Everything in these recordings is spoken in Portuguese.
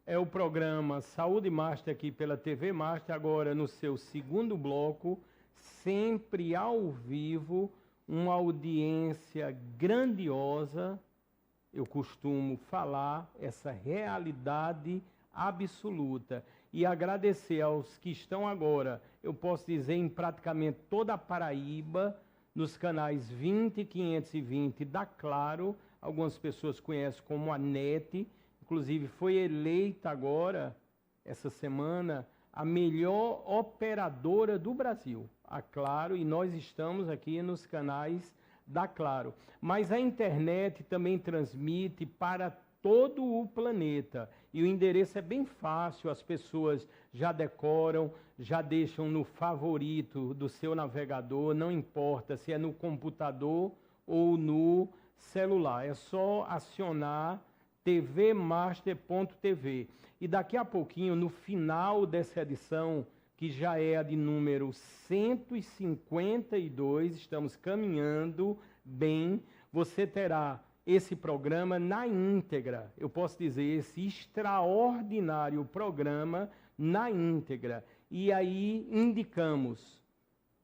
É o programa Saúde Master aqui pela TV Master, agora no seu segundo bloco, sempre ao vivo, uma audiência grandiosa. Eu costumo falar essa realidade absoluta e agradecer aos que estão agora, eu posso dizer, em praticamente toda a Paraíba, nos canais 20 e 520 da Claro. Algumas pessoas conhecem como a NET, inclusive foi eleita agora, essa semana, a melhor operadora do Brasil, a Claro, e nós estamos aqui nos canais da Claro. Mas a internet também transmite para todo o planeta, e o endereço é bem fácil, as pessoas já decoram, já deixam no favorito do seu navegador, não importa se é no computador ou no celular, é só acionar tvmaster.tv. E daqui a pouquinho, no final dessa edição, que já é a de número 152, estamos caminhando bem, você terá esse programa na íntegra, eu posso dizer, esse extraordinário programa na íntegra. E aí indicamos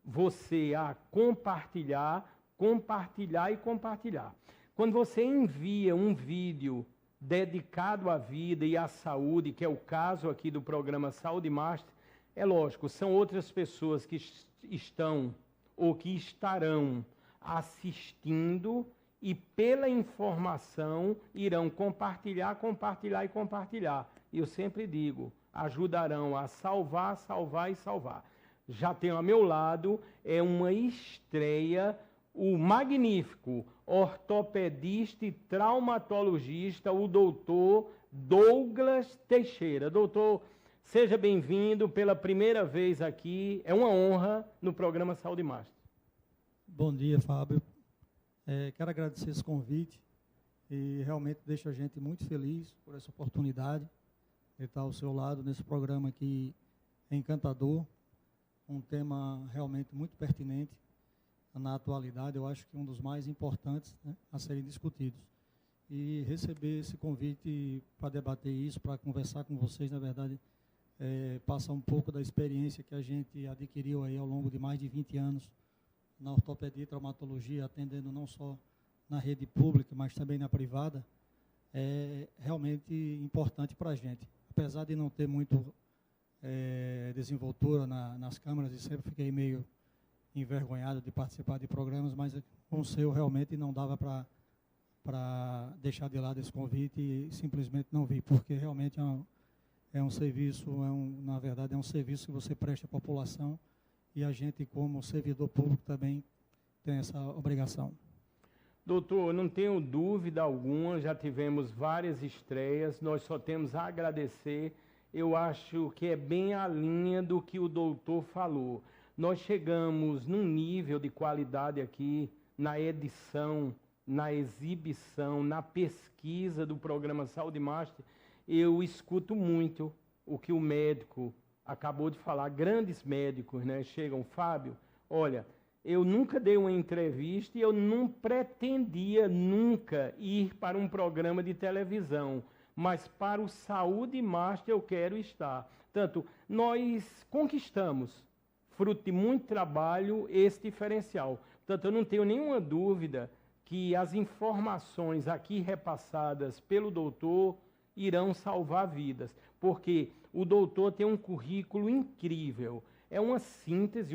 você a compartilhar, compartilhar e compartilhar. Quando você envia um vídeo dedicado à vida e à saúde, que é o caso aqui do programa Saúde Master, é lógico, são outras pessoas que estão ou que estarão assistindo e pela informação irão compartilhar, compartilhar e compartilhar. E eu sempre digo, ajudarão a salvar, salvar e salvar. Já tenho ao meu lado, é uma estreia, o magnífico ortopedista e traumatologista, o doutor Douglas Teixeira. Doutor, seja bem-vindo pela primeira vez aqui, é uma honra no programa Saúde Master. Bom dia, Fábio. Quero agradecer esse convite e realmente deixa a gente muito feliz por essa oportunidade de estar ao seu lado nesse programa que é encantador, um tema realmente muito pertinente na atualidade, eu acho que um dos mais importantes, né, a serem discutidos. E receber esse convite para debater isso, para conversar com vocês, na verdade, passa um pouco da experiência que a gente adquiriu aí ao longo de mais de 20 anos na ortopedia e traumatologia, atendendo não só na rede pública, mas também na privada, é realmente importante para a gente. Apesar de não ter muito desenvoltura nas câmaras, e sempre fiquei meio envergonhado de participar de programas, mas com o seu realmente não dava para deixar de lado esse convite e simplesmente não vir, porque realmente é um serviço, na verdade é um serviço que você presta à população, e a gente, como servidor público, também tem essa obrigação. Doutor, não tenho dúvida alguma, já tivemos várias estreias, nós só temos a agradecer. Eu acho que é bem a linha do que o doutor falou. Nós chegamos num nível de qualidade aqui, na edição, na exibição, na pesquisa do programa Saúde Master. Eu escuto muito o que o médico acabou de falar, grandes médicos, né? Chegam, Fábio, olha, eu nunca dei uma entrevista e eu não pretendia nunca ir para um programa de televisão, mas para o Saúde Master eu quero estar. Portanto, nós conquistamos, fruto de muito trabalho, esse diferencial. Portanto, eu não tenho nenhuma dúvida que as informações aqui repassadas pelo doutor irão salvar vidas, porque o doutor tem um currículo incrível. É uma síntese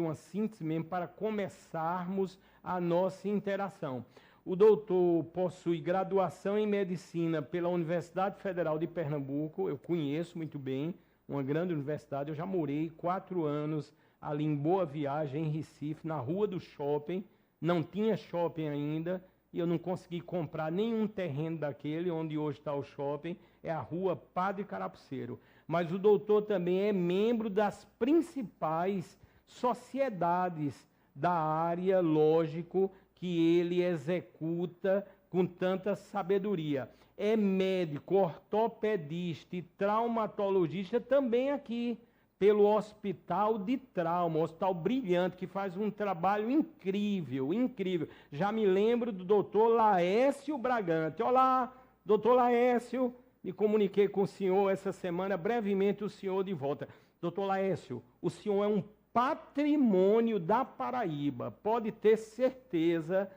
mesmo para começarmos a nossa interação. O doutor possui graduação em medicina pela Universidade Federal de Pernambuco, eu conheço muito bem, uma grande universidade, eu já morei 4 anos ali em Boa Viagem, em Recife, na Rua do Shopping, não tinha shopping ainda, e eu não consegui comprar nenhum terreno daquele, onde hoje está o shopping, é a Rua Padre Carapuceiro. Mas o doutor também é membro das principais sociedades da área, lógico, que ele executa com tanta sabedoria. É médico, ortopedista e traumatologista também aqui, pelo Hospital de Trauma, um hospital brilhante, que faz um trabalho incrível, incrível. Já me lembro do doutor Laércio Bragante. Olá, doutor Laércio, Me comuniquei com o senhor essa semana, brevemente o senhor de volta. Doutor Laércio, o senhor é um patrimônio da Paraíba, pode ter certeza,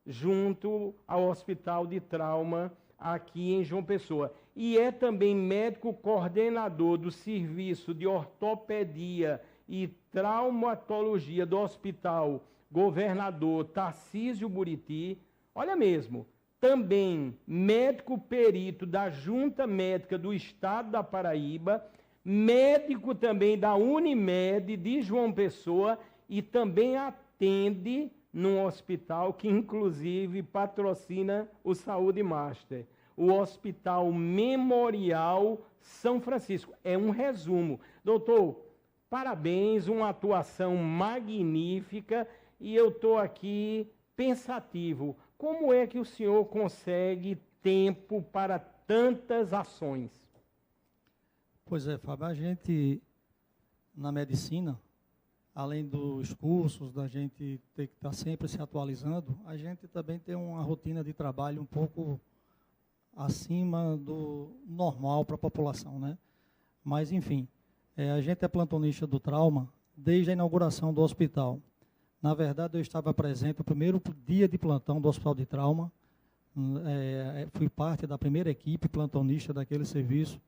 junto ao Hospital de Trauma aqui em João Pessoa. E é também médico coordenador do Serviço de Ortopedia e Traumatologia do Hospital Governador Tarcísio Buriti. Olha mesmo, também médico perito da Junta Médica do Estado da Paraíba, médico também da Unimed de João Pessoa e também atende num hospital que inclusive patrocina o Saúde Master, o Hospital Memorial São Francisco. É um resumo. Doutor, parabéns, uma atuação magnífica e eu estou aqui pensativo. Como é que o senhor consegue tempo para tantas ações? Pois é, Fábio, a gente, na medicina, além dos cursos, da gente ter que estar sempre se atualizando, a gente também tem uma rotina de trabalho um pouco acima do normal para a população, né? Mas, enfim, a gente é plantonista do trauma desde a inauguração do hospital. Na verdade, eu estava presente no primeiro dia de plantão do Hospital de Trauma, fui parte da primeira equipe plantonista daquele serviço.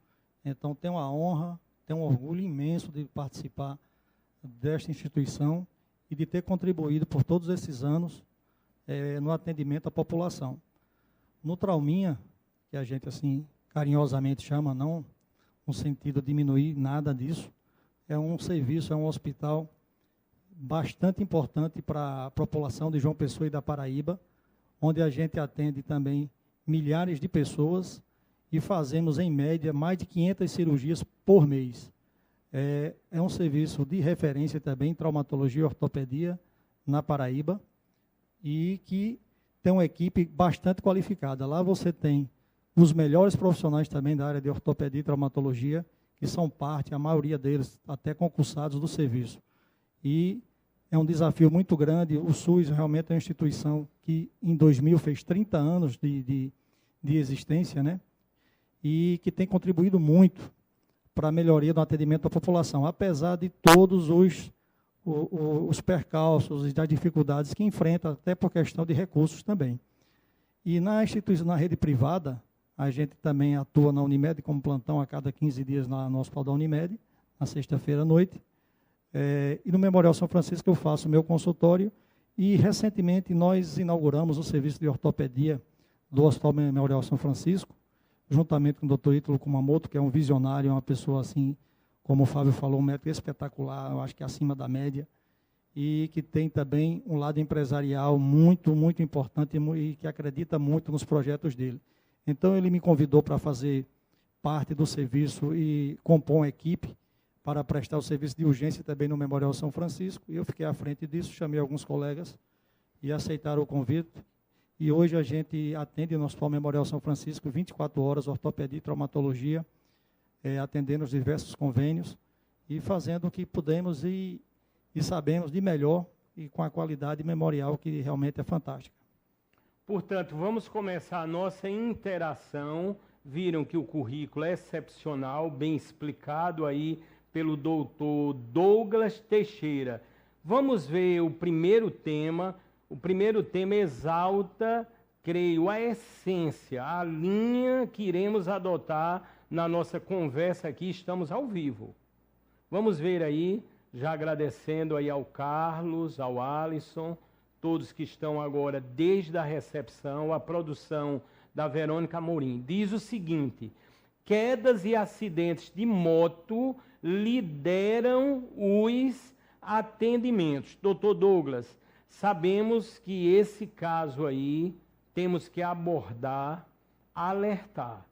Então, tenho a honra, tenho um orgulho imenso de participar desta instituição e de ter contribuído por todos esses anos no atendimento à população. No Trauminha, que a gente assim carinhosamente chama, não no sentido de diminuir nada disso, é um serviço, é um hospital bastante importante para a população de João Pessoa e da Paraíba, onde a gente atende também milhares de pessoas e fazemos, em média, mais de 500 cirurgias por mês. É um serviço de referência também em traumatologia e ortopedia na Paraíba e que tem uma equipe bastante qualificada. Lá você tem os melhores profissionais também da área de ortopedia e traumatologia, que são parte, a maioria deles, até concursados do serviço. E é um desafio muito grande. O SUS realmente é uma instituição que, em 2000, fez 30 anos de existência, né? E que tem contribuído muito para a melhoria do atendimento à população, apesar de todos os percalços e das dificuldades que enfrenta, até por questão de recursos também. E na instituição, na rede privada, a gente também atua na Unimed como plantão a cada 15 dias no Hospital da Unimed, na sexta-feira à noite. E no Memorial São Francisco eu faço o meu consultório e, recentemente, nós inauguramos o serviço de ortopedia do Hospital Memorial São Francisco, juntamente com o Dr. Ítalo Kumamoto, que é um visionário, uma pessoa assim, como o Fábio falou, um médico espetacular, eu acho que acima da média, e que tem também um lado empresarial muito, muito importante e que acredita muito nos projetos dele. Então, ele me convidou para fazer parte do serviço e compor uma equipe para prestar o serviço de urgência também no Memorial São Francisco, e eu fiquei à frente disso, chamei alguns colegas e aceitaram o convite. E hoje a gente atende no Hospital Memorial São Francisco 24 horas, ortopedia e traumatologia, atendendo os diversos convênios e fazendo o que podemos e sabemos de melhor e com a qualidade memorial que realmente é fantástica. Portanto, vamos começar a nossa interação. Viram que o currículo é excepcional, bem explicado aí pelo doutor Douglas Teixeira. Vamos ver o primeiro tema. O primeiro tema exalta, creio, a essência, a linha que iremos adotar na nossa conversa aqui. Estamos ao vivo. Vamos ver aí, já agradecendo aí ao Carlos, ao Alisson, todos que estão agora desde a recepção, a produção da Verônica Amorim. Diz o seguinte: quedas e acidentes de moto lideram os atendimentos. Doutor Douglas, sabemos que esse caso aí temos que abordar, alertar.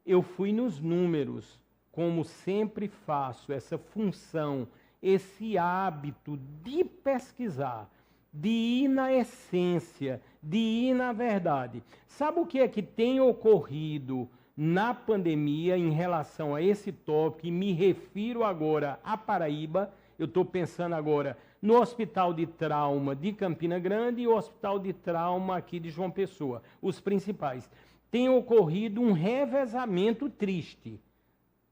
Eu fui nos números, como sempre faço, essa função, esse hábito de pesquisar, de ir na essência, de ir na verdade. Sabe o que é que tem ocorrido na pandemia em relação a esse tópico? E me refiro agora à Paraíba. Eu estou pensando agora no Hospital de Trauma de Campina Grande e o Hospital de Trauma aqui de João Pessoa, os principais. tem ocorrido um revezamento triste,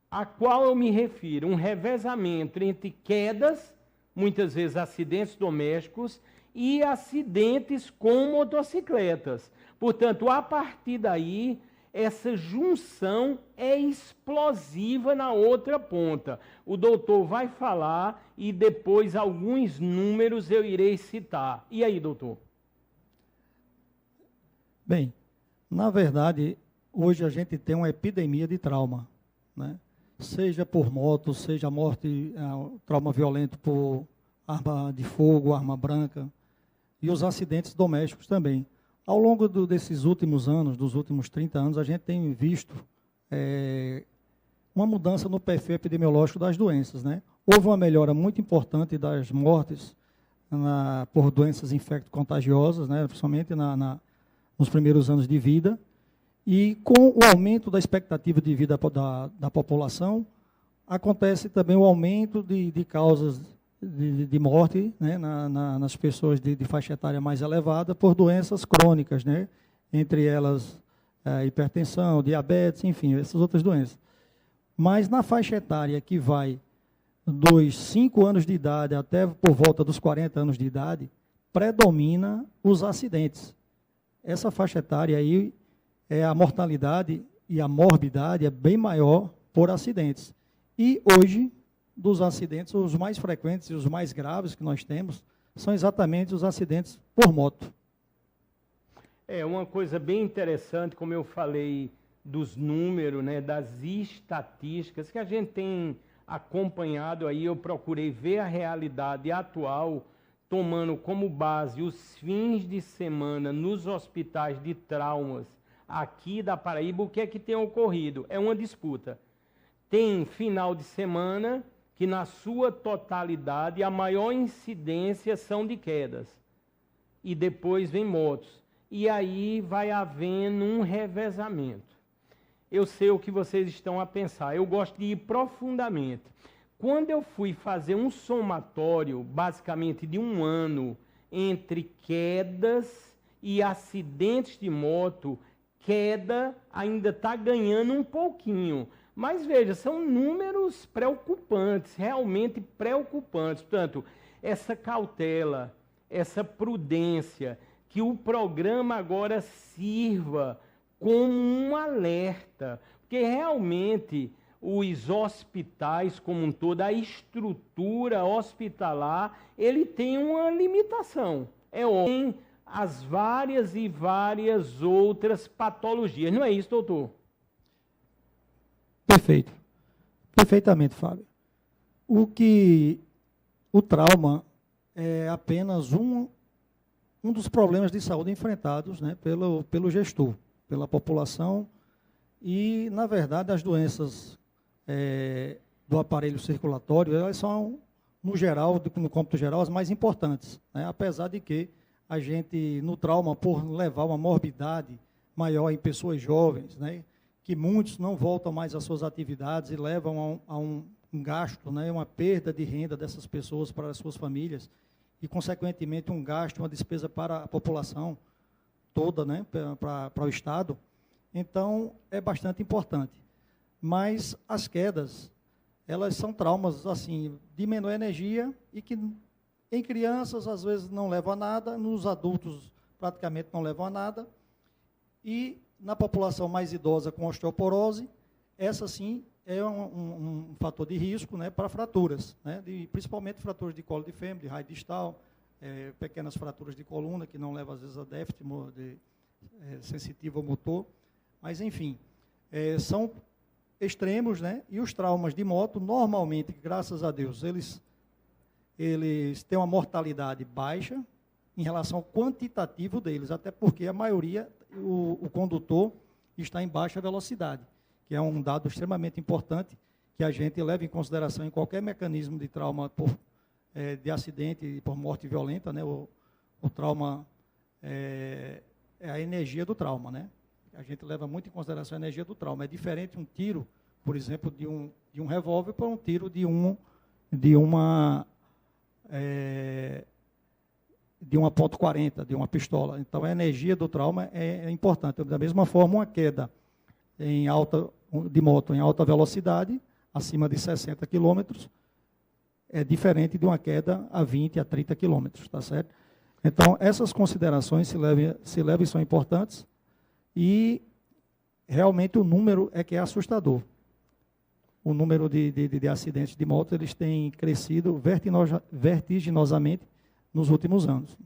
a qual eu me refiro, um revezamento entre quedas, muitas vezes acidentes domésticos, e acidentes com motocicletas. Portanto, a partir daí, essa junção é explosiva na outra ponta. O doutor vai falar e depois alguns números eu irei citar. E aí, doutor? Bem, na verdade, hoje a gente tem uma epidemia de trauma, né? Seja por moto, seja morte, trauma violento por arma de fogo, arma branca, e os acidentes domésticos também. Ao longo desses últimos anos, dos últimos 30 anos, a gente tem visto uma mudança no perfil epidemiológico das doenças, né? Houve uma melhora muito importante das mortes por doenças infecto-contagiosas, né? Principalmente nos primeiros anos de vida, e com o aumento da expectativa de vida da população, acontece também o aumento de causas de morte, né, nas pessoas de faixa etária mais elevada por doenças crônicas, né, entre elas hipertensão, diabetes, enfim, essas outras doenças. Mas na faixa etária que vai dos 5 anos de idade até por volta dos 40 anos de idade, predomina os acidentes. Essa faixa etária aí, a mortalidade e a morbidade é bem maior por acidentes. E hoje, dos acidentes, os mais frequentes e os mais graves que nós temos são exatamente os acidentes por moto. É uma coisa bem interessante, como eu falei, dos números, né, das estatísticas que a gente tem acompanhado aí. Eu procurei ver a realidade atual, tomando como base os fins de semana nos hospitais de traumas aqui da Paraíba. O que é que tem ocorrido? É uma disputa. Tem final de semana que, na sua totalidade, a maior incidência são de quedas. E depois vem motos. E aí vai havendo um revezamento. Eu sei o que vocês estão a pensar. Eu gosto de ir profundamente. Quando eu fui fazer um somatório, basicamente de um ano, entre quedas e acidentes de moto, queda ainda está ganhando um pouquinho. Mas veja, são números preocupantes, realmente preocupantes. Portanto, essa cautela, essa prudência, que o programa agora sirva como um alerta, porque realmente os hospitais como um todo, a estrutura hospitalar, ele tem uma limitação. Tem as várias e várias outras patologias. Não é isso, doutor? Perfeito. Perfeitamente, Fábio. O trauma é apenas um dos problemas de saúde enfrentados, né, pelo gestor, pela população, e, na verdade, as doenças do aparelho circulatório, elas são, no geral, no cômputo geral, as mais importantes, né, apesar de que a gente, no trauma, por levar uma morbidade maior em pessoas jovens, né, que muitos não voltam mais às suas atividades e levam a um gasto, né, uma perda de renda dessas pessoas para as suas famílias, e, consequentemente, um gasto, uma despesa para a população toda, né, para o Estado. Então, é bastante importante. Mas as quedas, elas são traumas assim, de menor energia e que, em crianças, às vezes não levam a nada, nos adultos, praticamente não levam a nada, e na população mais idosa com osteoporose, essa sim é um fator de risco, né, para fraturas, né, principalmente fraturas de colo de fêmur, de raio distal, pequenas fraturas de coluna, que não levam às vezes a déficit sensitivo ao motor, mas enfim, são extremos, né, e os traumas de moto, normalmente, graças a Deus, eles têm uma mortalidade baixa em relação ao quantitativo deles, até porque a maioria, o condutor está em baixa velocidade, que é um dado extremamente importante que a gente leva em consideração em qualquer mecanismo de trauma de acidente e por morte violenta, né? O trauma é a energia do trauma, né? A gente leva muito em consideração a energia do trauma. É diferente um tiro, por exemplo, de um revólver para um tiro de uma de uma .40, de uma pistola. Então, a energia do trauma é importante. Da mesma forma, uma queda de moto em alta velocidade, acima de 60 km, é diferente de uma queda a 20, a 30 km, tá certo? Então, essas considerações se levam e são importantes, e realmente o número é que é assustador. O número de acidentes de moto, eles têm crescido vertiginosamente nos últimos anos.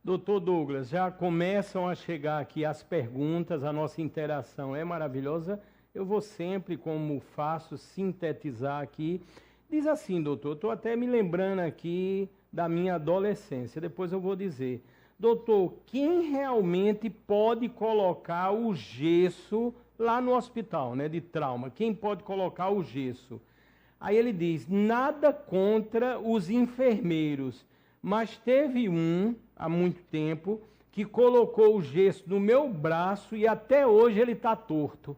Doutor Douglas, já começam a chegar aqui as perguntas, a nossa interação é maravilhosa. Eu vou sempre, como faço, sintetizar aqui. Diz assim, doutor, estou até me lembrando aqui da minha adolescência, depois eu vou dizer. Doutor, quem realmente pode colocar o gesso lá no hospital, né, de trauma? Quem pode colocar o gesso? Aí ele diz, nada contra os enfermeiros, mas teve um, há muito tempo, que colocou o gesso no meu braço e até hoje ele está torto.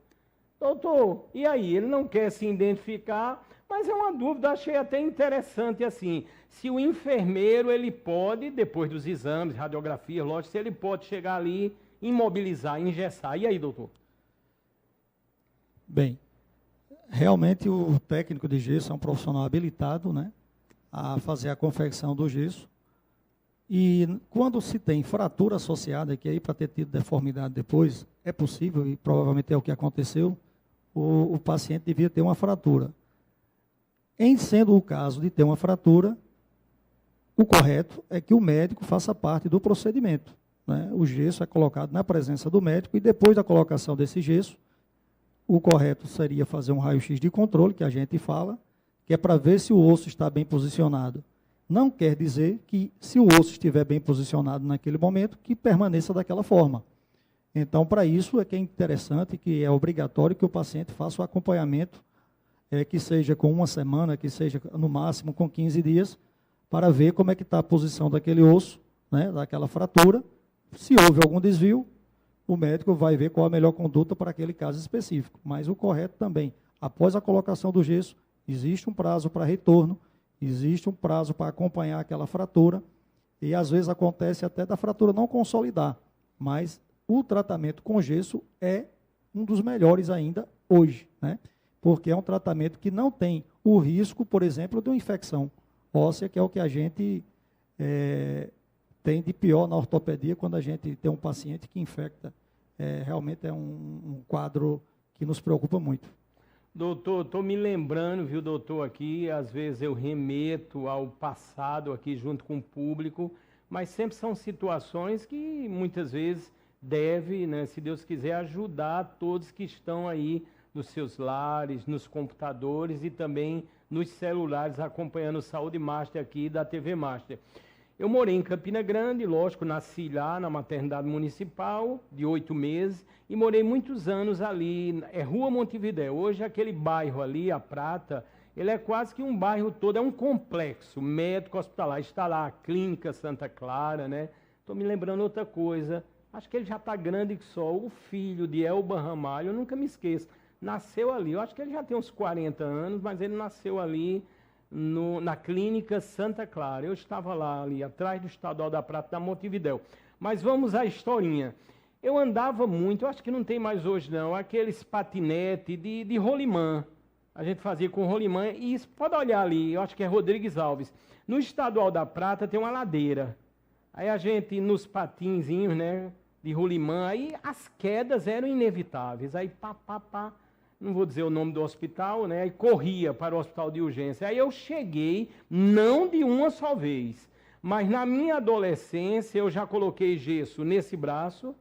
Doutor, e aí? Ele não quer se identificar, mas é uma dúvida, achei até interessante assim, se o enfermeiro, ele pode, depois dos exames, radiografia, lógico, se ele pode chegar ali, imobilizar, engessar. E aí, doutor? Bem, realmente o técnico de gesso é um profissional habilitado, né, a fazer a confecção do gesso. E quando se tem fratura associada, que aí para ter tido deformidade depois, é possível, e provavelmente é o que aconteceu, o paciente devia ter uma fratura. Em sendo o caso de ter uma fratura, o correto é que o médico faça parte do procedimento, né? O gesso é colocado na presença do médico e depois da colocação desse gesso, o correto seria fazer um raio-x de controle, que a gente fala, que é para ver se o osso está bem posicionado. Não quer dizer que, se o osso estiver bem posicionado naquele momento, que permaneça daquela forma. Então, para isso é que é interessante, que é obrigatório que o paciente faça o acompanhamento, que seja com uma semana, que seja no máximo com 15 dias, para ver como é que está a posição daquele osso, né, daquela fratura. Se houve algum desvio, o médico vai ver qual a melhor conduta para aquele caso específico. Mas o correto também, após a colocação do gesso, existe um prazo para retorno, existe um prazo para acompanhar aquela fratura, e às vezes acontece até da fratura não consolidar, mas o tratamento com gesso é um dos melhores ainda hoje, né? Porque é um tratamento que não tem o risco, por exemplo, de uma infecção óssea, que é o que a gente tem de pior na ortopedia quando a gente tem um paciente que infecta. Realmente é um quadro que nos preocupa muito. Doutor, estou me lembrando, viu, doutor, aqui, às vezes eu remeto ao passado aqui junto com o público, mas sempre são situações que muitas vezes deve, né, se Deus quiser, ajudar todos que estão aí nos seus lares, nos computadores e também nos celulares, acompanhando o Saúde Master aqui da TV Master. Eu morei em Campina Grande, lógico, nasci lá na maternidade municipal, de 8 meses, e morei muitos anos ali, Rua Montevidéu. Hoje aquele bairro ali, a Prata, ele é quase que um bairro todo, é um complexo médico hospitalar. Está lá a Clínica Santa Clara, né? Estou me lembrando outra coisa, acho que ele já está grande que só, o filho de Elba Ramalho, eu nunca me esqueço, nasceu ali, eu acho que ele já tem uns 40 anos, mas ele nasceu ali, na Clínica Santa Clara. Eu estava lá, ali, atrás do Estadual da Prata, da Montevidéu. Mas vamos à historinha. Eu andava muito, eu acho que não tem mais hoje não, aqueles patinete de rolimã. A gente fazia com rolimã, e isso, pode olhar ali, eu acho que é Rodrigues Alves. No Estadual da Prata tem uma ladeira. Aí a gente, nos patinzinhos, né, de rolimã, aí as quedas eram inevitáveis. Aí pá, não vou dizer o nome do hospital, né? E corria para o hospital de urgência. Aí eu cheguei, não de uma só vez, mas na minha adolescência eu já coloquei gesso nesse braço,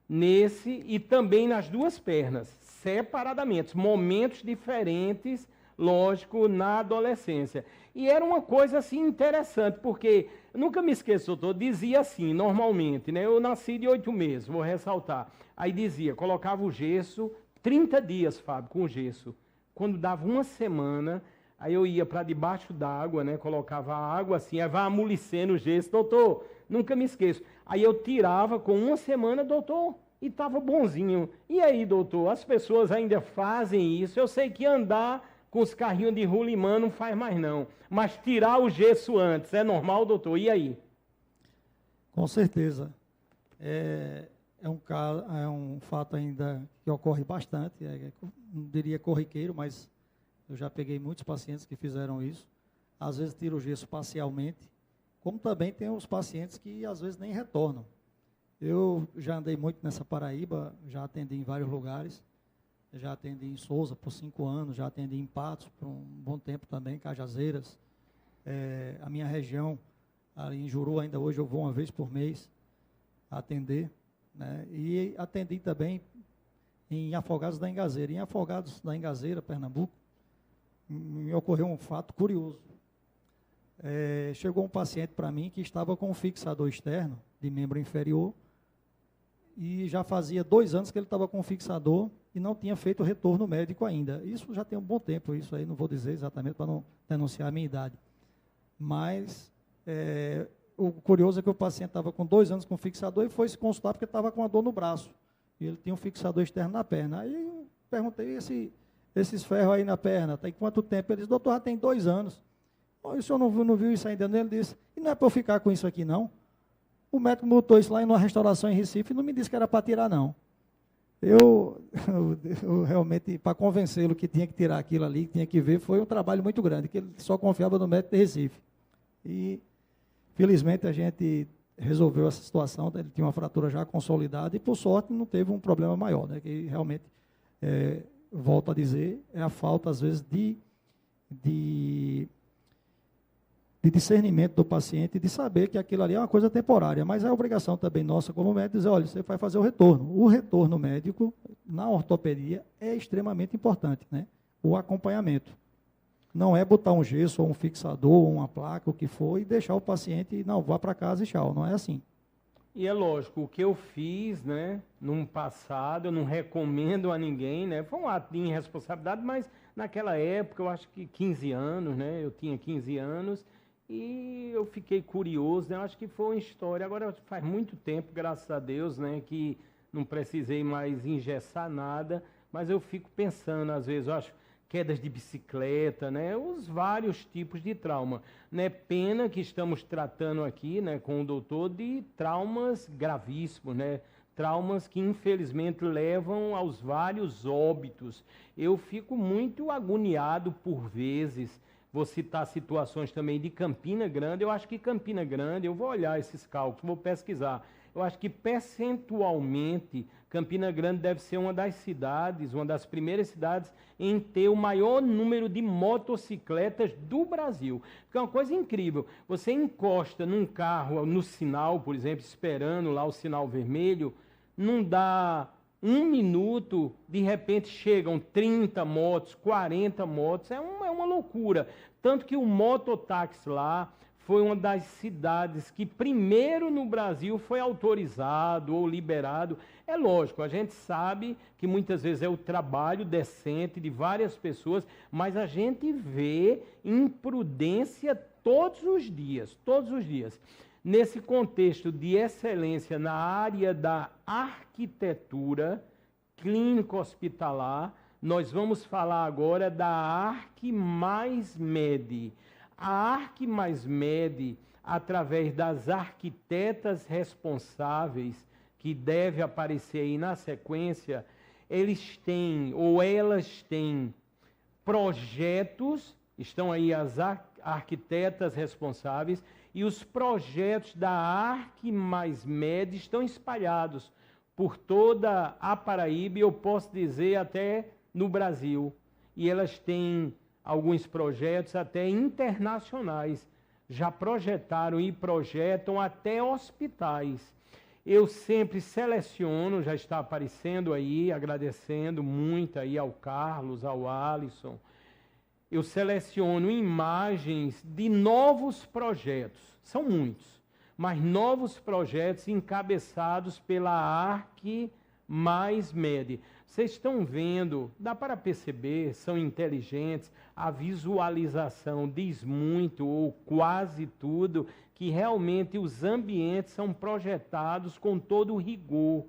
nesse e também nas duas pernas, separadamente, momentos diferentes, lógico, na adolescência. E era uma coisa assim interessante, porque, nunca me esqueço, doutor, dizia assim, normalmente, né? Eu nasci de 8 meses, vou ressaltar. Aí dizia, colocava o gesso, 30 dias, Fábio, com gesso. Quando dava uma semana, aí eu ia para debaixo d'água, né? Colocava a água assim, aí vai amolecendo o gesso. Doutor, nunca me esqueço. Aí eu tirava com uma semana, doutor, e estava bonzinho. E aí, doutor, as pessoas ainda fazem isso. Eu sei que andar com os carrinhos de rolimã não faz mais não. Mas tirar o gesso antes, é normal, doutor? E aí? Com certeza. É um fato ainda que ocorre bastante, não diria corriqueiro, mas eu já peguei muitos pacientes que fizeram isso. Às vezes tira o gesso parcialmente, como também tem os pacientes que às vezes nem retornam. Eu já andei muito nessa Paraíba, já atendi em vários lugares, já atendi em Souza por 5 anos, já atendi em Patos por um bom tempo também, Cajazeiras. A minha região, ali em Juru, ainda hoje eu vou uma vez por mês atender, né? E atendi também em Afogados da Engazeira. Em Afogados da Engazeira, Pernambuco, me ocorreu um fato curioso. Chegou um paciente para mim que estava com um fixador externo de membro inferior e já fazia 2 anos que ele estava com um fixador e não tinha feito retorno médico ainda. Isso já tem um bom tempo, isso aí não vou dizer exatamente para não denunciar a minha idade. Mas o curioso é que o paciente estava com 2 anos com fixador e foi se consultar porque estava com uma dor no braço. E ele tinha um fixador externo na perna. Aí eu perguntei, esses ferros aí na perna, tem quanto tempo? Ele disse, doutor, já tem 2 anos. O senhor não viu isso ainda? Ele disse, e não é para eu ficar com isso aqui não? O médico botou isso lá em uma restauração em Recife e não me disse que era para tirar não. Eu realmente, para convencê-lo que tinha que tirar aquilo ali, que tinha que ver, foi um trabalho muito grande, que ele só confiava no médico de Recife. E, felizmente, a gente resolveu essa situação, ele tinha uma fratura já consolidada e, por sorte, não teve um problema maior, né? Que realmente, volto a dizer, é a falta, às vezes, de discernimento do paciente, de saber que aquilo ali é uma coisa temporária, mas é obrigação também nossa como médico dizer, olha, você vai fazer o retorno. O retorno médico, na ortopedia, é extremamente importante, né? O acompanhamento. Não é botar um gesso, ou um fixador, ou uma placa, o que for, e deixar o paciente, não, vá para casa e tchau, não é assim. E é lógico, o que eu fiz, né, num passado, eu não recomendo a ninguém, né, foi um ato de irresponsabilidade, mas naquela época, eu acho que 15 anos, né, eu tinha 15 anos, e eu fiquei curioso, né, eu acho que foi uma história, agora faz muito tempo, graças a Deus, né, que não precisei mais engessar nada, mas eu fico pensando, às vezes, eu acho, quedas de bicicleta, né, os vários tipos de trauma. Né, pena que estamos tratando aqui, né, com o doutor, de traumas gravíssimos, né, traumas que infelizmente levam aos vários óbitos. Eu fico muito agoniado por vezes. Vou citar situações também de Campina Grande. Eu acho que Campina Grande, eu vou olhar esses cálculos, vou pesquisar. Eu acho que percentualmente Campina Grande deve ser uma das cidades, uma das primeiras cidades em ter o maior número de motocicletas do Brasil. Porque é uma coisa incrível. Você encosta num carro, no sinal, por exemplo, esperando lá o sinal vermelho, não dá 1 minuto, de repente chegam 30 motos, 40 motos, é uma loucura. Tanto que o mototáxi lá foi uma das cidades que primeiro no Brasil foi autorizado ou liberado. É lógico, a gente sabe que muitas vezes é o trabalho decente de várias pessoas, mas a gente vê imprudência todos os dias, todos os dias. Nesse contexto de excelência na área da arquitetura clínico-hospitalar, nós vamos falar agora da ArquiMaisMed. A ArquiMaisMed, através das arquitetas responsáveis, que deve aparecer aí na sequência, eles têm, ou elas têm, projetos, estão aí as arquitetas responsáveis, e os projetos da ArquiMaisMed estão espalhados por toda a Paraíba, e eu posso dizer até no Brasil. E elas têm alguns projetos até internacionais, já projetaram e projetam até hospitais. Eu sempre seleciono, já está aparecendo aí, agradecendo muito aí ao Carlos, ao Alisson, eu seleciono imagens de novos projetos, são muitos, mas novos projetos encabeçados pela ArquiMaisMed. Vocês estão vendo, dá para perceber, são inteligentes, a visualização diz muito, ou quase tudo, que realmente os ambientes são projetados com todo o rigor.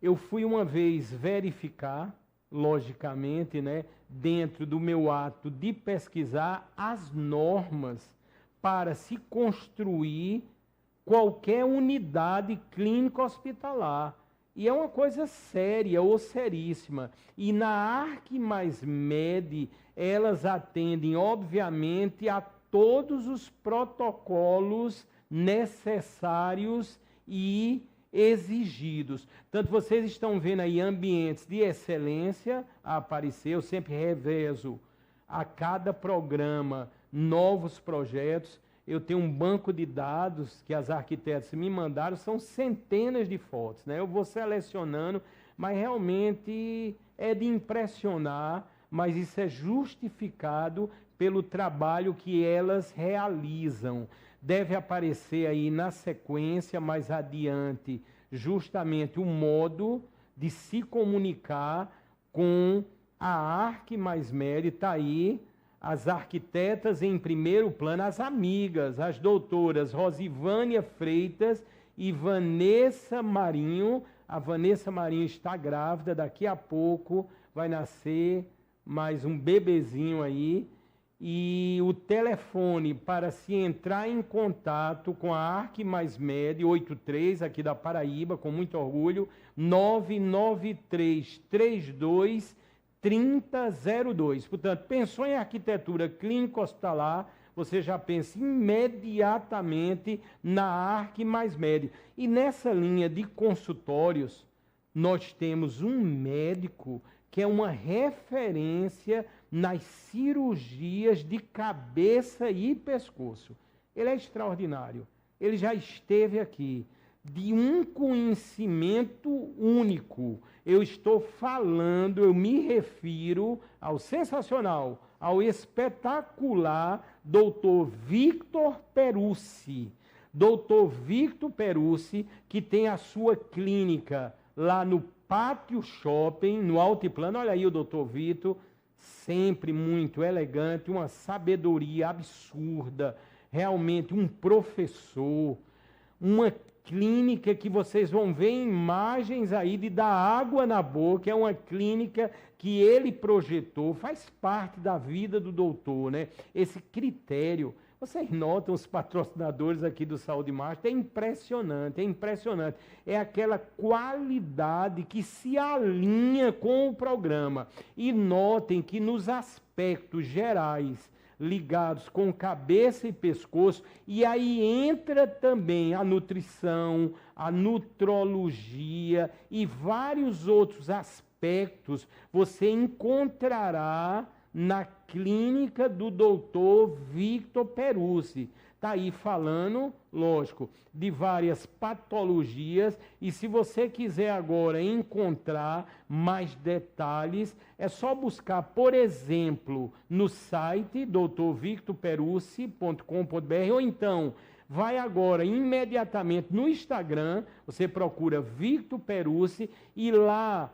Eu fui uma vez verificar, logicamente, né, dentro do meu ato de pesquisar as normas para se construir qualquer unidade clínica hospitalar. E é uma coisa séria ou seríssima. E na ArquiMaisMed, elas atendem, obviamente, a todos os protocolos necessários e exigidos. Tanto vocês estão vendo aí ambientes de excelência a aparecer. Eu sempre revezo a cada programa novos projetos. Eu tenho um banco de dados que as arquitetas me mandaram, são centenas de fotos, né? Eu vou selecionando, mas realmente é de impressionar, mas isso é justificado pelo trabalho que elas realizam. Deve aparecer aí na sequência, mais adiante, justamente o modo de se comunicar com a ArquiMaisMed. Está aí as arquitetas em primeiro plano, as amigas, as doutoras Rosivânia Freitas e Vanessa Marinho. A Vanessa Marinho está grávida, daqui a pouco vai nascer mais um bebezinho aí. E o telefone para se entrar em contato com a ArquiMaisMed, 83, aqui da Paraíba, com muito orgulho, 99332 3002. Portanto, pensou em arquitetura clínica hospitalar, você já pensa imediatamente na ArquiMaisMed. E nessa linha de consultórios, nós temos um médico que é uma referência nas cirurgias de cabeça e pescoço. Ele é extraordinário. Ele já esteve aqui, de um conhecimento único. Eu estou falando, eu me refiro ao sensacional, ao espetacular Dr. Victor Perussi. Dr. Victor Perussi, que tem a sua clínica lá no Pátio Shopping, no Altiplano. Olha aí o Dr. Victor, sempre muito elegante, uma sabedoria absurda, realmente um professor, uma clínica que vocês vão ver imagens aí de dar água na boca. É uma clínica que ele projetou, faz parte da vida do doutor, né? Esse critério. Vocês notam os patrocinadores aqui do Saúde Master, é impressionante, é impressionante. É aquela qualidade que se alinha com o programa. E notem que nos aspectos gerais, ligados com cabeça e pescoço, e aí entra também a nutrição, a nutrologia e vários outros aspectos, você encontrará na clínica do Dr. Victor Perussi. Está aí falando, lógico, de várias patologias, e se você quiser agora encontrar mais detalhes, é só buscar, por exemplo, no site drvictorperussi.com.br, ou então vai agora imediatamente no Instagram, você procura Victor Perussi e lá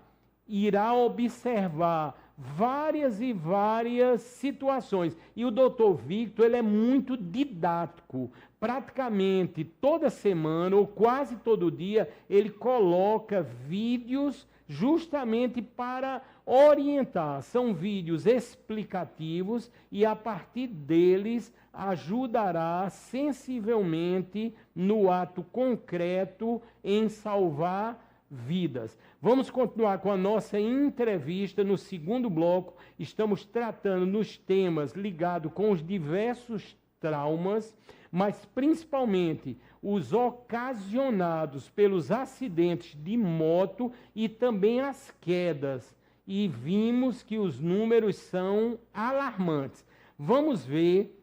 irá observar várias e várias situações. E o Dr. Victor, ele é muito didático. Praticamente toda semana, ou quase todo dia, ele coloca vídeos justamente para orientar. São vídeos explicativos e, a partir deles, ajudará sensivelmente no ato concreto em salvar vidas. Vamos continuar com a nossa entrevista. No segundo bloco, estamos tratando nos temas ligados com os diversos traumas, mas principalmente os ocasionados pelos acidentes de moto e também as quedas. E vimos que os números são alarmantes. Vamos ver,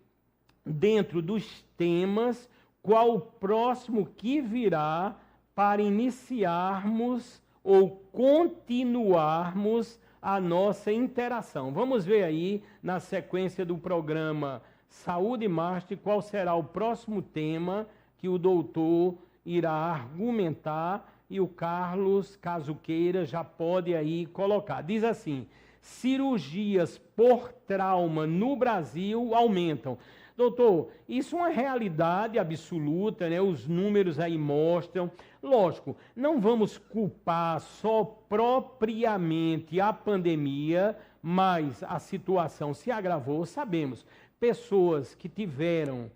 dentro dos temas, qual o próximo que virá para iniciarmos ou continuarmos a nossa interação. Vamos ver aí, na sequência do programa Saúde Master, qual será o próximo tema que o doutor irá argumentar, e o Carlos, caso queira, já pode aí colocar. Diz assim: cirurgias por trauma no Brasil aumentam. Doutor, isso é uma realidade absoluta, né? Os números aí mostram. Lógico, não vamos culpar só propriamente a pandemia, mas a situação se agravou. Sabemos, pessoas que tiveram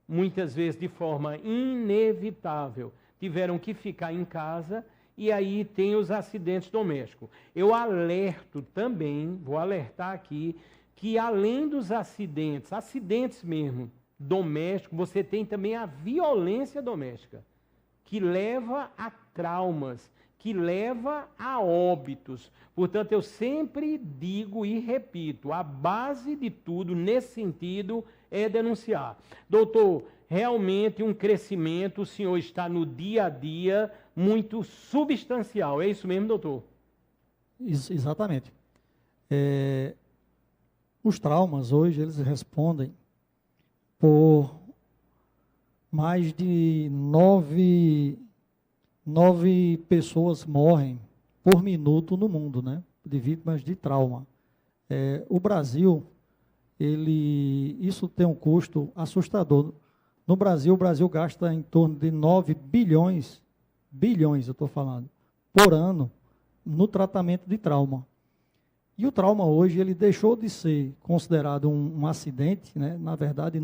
muitas vezes de forma inevitável, tiveram que ficar em casa, e aí tem os acidentes domésticos. Eu alerto também, vou alertar aqui, que além dos acidentes mesmo, domésticos, você tem também a violência doméstica, que leva a traumas, que leva a óbitos. Portanto, eu sempre digo e repito, a base de tudo nesse sentido é denunciar. Doutor, realmente um crescimento, o senhor está no dia a dia muito substancial. É isso mesmo, doutor? Exatamente. Os traumas hoje, eles respondem por mais de 9 pessoas morrem por minuto no mundo, né? De vítimas de trauma. O Brasil, isso tem um custo assustador. No Brasil, o Brasil gasta em torno de 9 bilhões, eu estou falando, por ano, no tratamento de trauma. E o trauma hoje, ele deixou de ser considerado um acidente, né? Na verdade,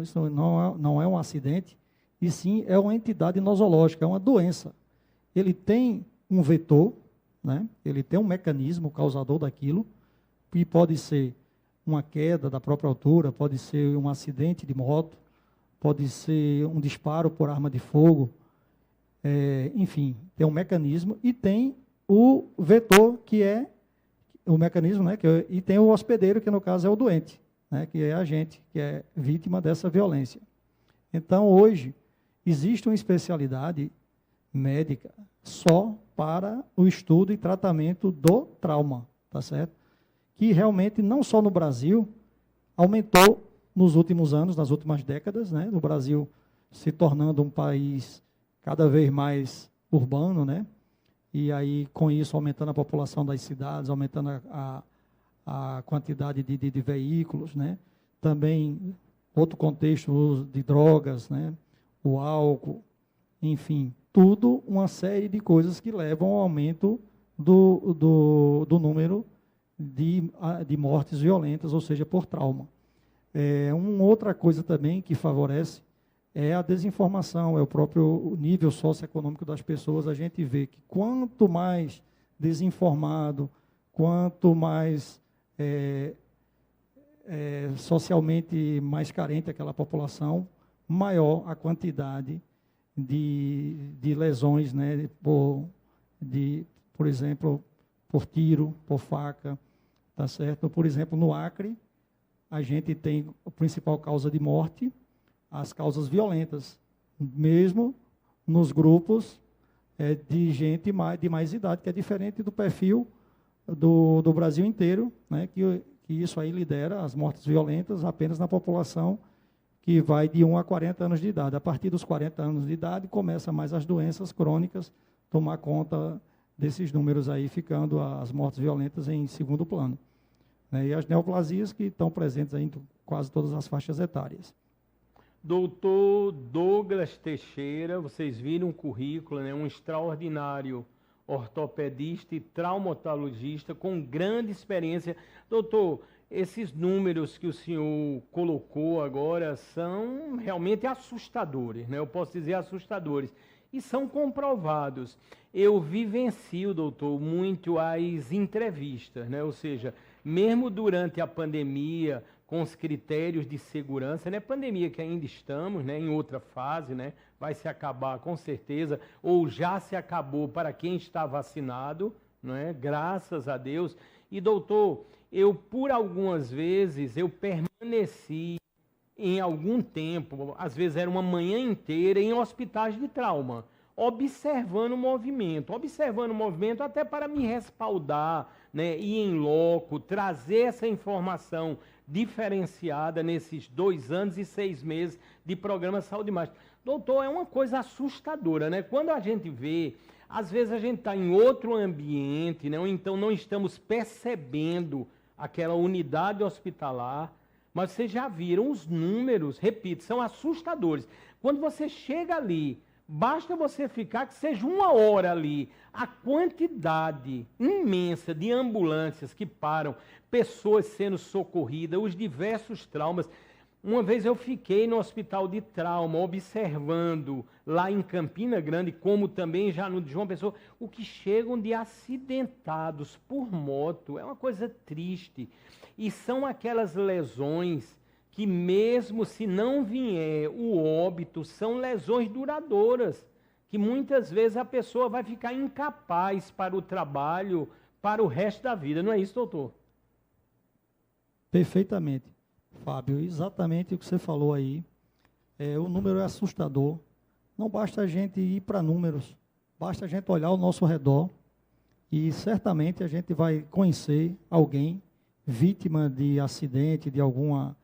isso não é um acidente, e sim é uma entidade nosológica, é uma doença. Ele tem um vetor, né? Ele tem um mecanismo causador daquilo, que pode ser uma queda da própria altura, pode ser um acidente de moto, pode ser um disparo por arma de fogo, enfim, tem um mecanismo, e tem o vetor, que é o mecanismo, né? E tem o hospedeiro, que no caso é o doente, né? Que é a gente, que é vítima dessa violência. Então, hoje, existe uma especialidade médica só para o estudo e tratamento do trauma, tá certo? Que realmente, não só no Brasil, aumentou nos últimos anos, nas últimas décadas, né? O Brasil se tornando um país cada vez mais urbano, né? E aí, com isso, aumentando a população das cidades, aumentando a quantidade de veículos, né? Também, outro contexto, o uso de drogas, né? O álcool, enfim, tudo uma série de coisas que levam ao aumento do número de mortes violentas, ou seja, por trauma. Uma outra coisa também que favorece é a desinformação, é o próprio nível socioeconômico das pessoas. A gente vê que quanto mais desinformado, quanto mais socialmente mais carente aquela população, maior a quantidade de lesões, né, por exemplo, por tiro, por faca, tá certo? Por exemplo, no Acre, a gente tem a principal causa de morte, as causas violentas, mesmo nos grupos de gente de mais idade, que é diferente do perfil do Brasil inteiro, né, que isso aí lidera as mortes violentas apenas na população que vai de 1 a 40 anos de idade. A partir dos 40 anos de idade, começa mais as doenças crônicas tomar conta desses números aí, ficando as mortes violentas em segundo plano, né, e as neoplasias que estão presentes aí em quase todas as faixas etárias. Doutor Douglas Teixeira, vocês viram o currículo, né? Um extraordinário ortopedista e traumatologista com grande experiência. Doutor, esses números que o senhor colocou agora são realmente assustadores, né? Eu posso dizer assustadores. E são comprovados. Eu vivencio, doutor, muito as entrevistas, né? Ou seja, mesmo durante a pandemia, com os critérios de segurança, né? Pandemia que ainda estamos, né? Em outra fase, né? Vai se acabar com certeza, ou já se acabou para quem está vacinado, né? Graças a Deus. E doutor, eu por algumas vezes eu permaneci em algum tempo, às vezes era uma manhã inteira, em hospitais de trauma, observando o movimento até para me respaldar, né? Ir em loco, trazer essa informação diferenciada nesses 2 anos e 6 meses de programa Saúde Mais. Doutor, é uma coisa assustadora, né? Quando a gente vê, às vezes a gente está em outro ambiente, né? Ou então não estamos percebendo aquela unidade hospitalar, mas vocês já viram os números, repito, são assustadores. Quando você chega ali, basta você ficar, que seja 1 hora ali, a quantidade imensa de ambulâncias que param, pessoas sendo socorridas, os diversos traumas. Uma vez eu fiquei no hospital de trauma, observando lá em Campina Grande, como também já no de João Pessoa, o que chegam de acidentados por moto. É uma coisa triste. E são aquelas lesões que mesmo se não vier o óbito, são lesões duradouras, que muitas vezes a pessoa vai ficar incapaz para o trabalho, para o resto da vida. Não é isso, doutor? Perfeitamente, Fábio. Exatamente o que você falou aí. O número é assustador. Não basta a gente ir para números, basta a gente olhar ao nosso redor e certamente a gente vai conhecer alguém vítima de acidente, de alguma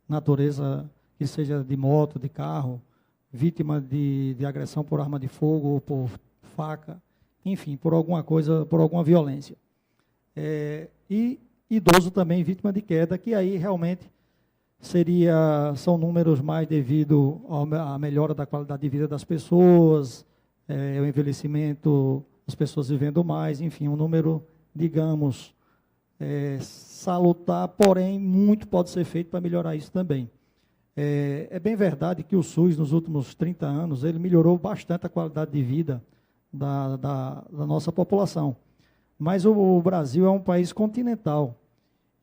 natureza, que seja de moto, de carro, vítima de agressão por arma de fogo ou por faca, enfim, por alguma coisa, por alguma violência. E idoso também vítima de queda, que aí realmente são números mais devido à melhora da qualidade de vida das pessoas, o envelhecimento, as pessoas vivendo mais, enfim, um número, digamos, salutar, porém, muito pode ser feito para melhorar isso também. É bem verdade que o SUS, nos últimos 30 anos, ele melhorou bastante a qualidade de vida da nossa população. Mas o Brasil é um país continental.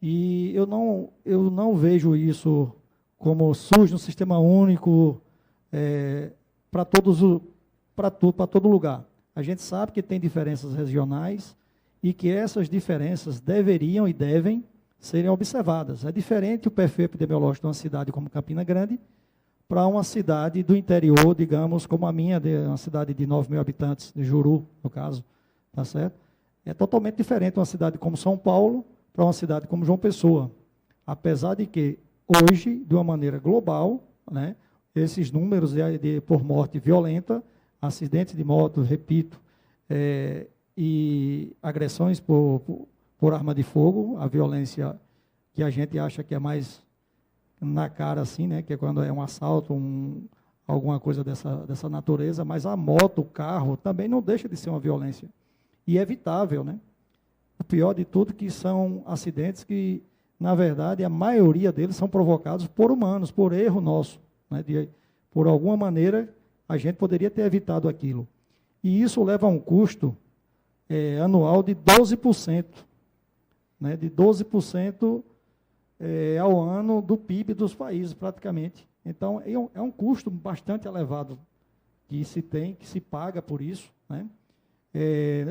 E eu não vejo isso como SUS no sistema único para todo lugar. A gente sabe que tem diferenças regionais e que essas diferenças deveriam e devem serem observadas. É diferente o perfil epidemiológico de uma cidade como Campina Grande para uma cidade do interior, digamos, como a minha, uma cidade de 9 mil habitantes, de Juru, no caso, tá certo? É totalmente diferente uma cidade como São Paulo para uma cidade como João Pessoa. Apesar de que, hoje, de uma maneira global, né, esses números por morte violenta, acidentes de moto, repito, e agressões por arma de fogo, a violência que a gente acha que é mais na cara, assim, né, que é quando é um assalto, alguma coisa dessa natureza, mas a moto, o carro, também não deixa de ser uma violência. E é evitável, né? O pior de tudo que são acidentes que, na verdade, a maioria deles são provocados por humanos, por erro nosso, né? Por alguma maneira, a gente poderia ter evitado aquilo. E isso leva a um custo anual de 12%, né? De 12% ao ano do PIB dos países, praticamente. Então, é um custo bastante elevado que se tem, que se paga por isso, né?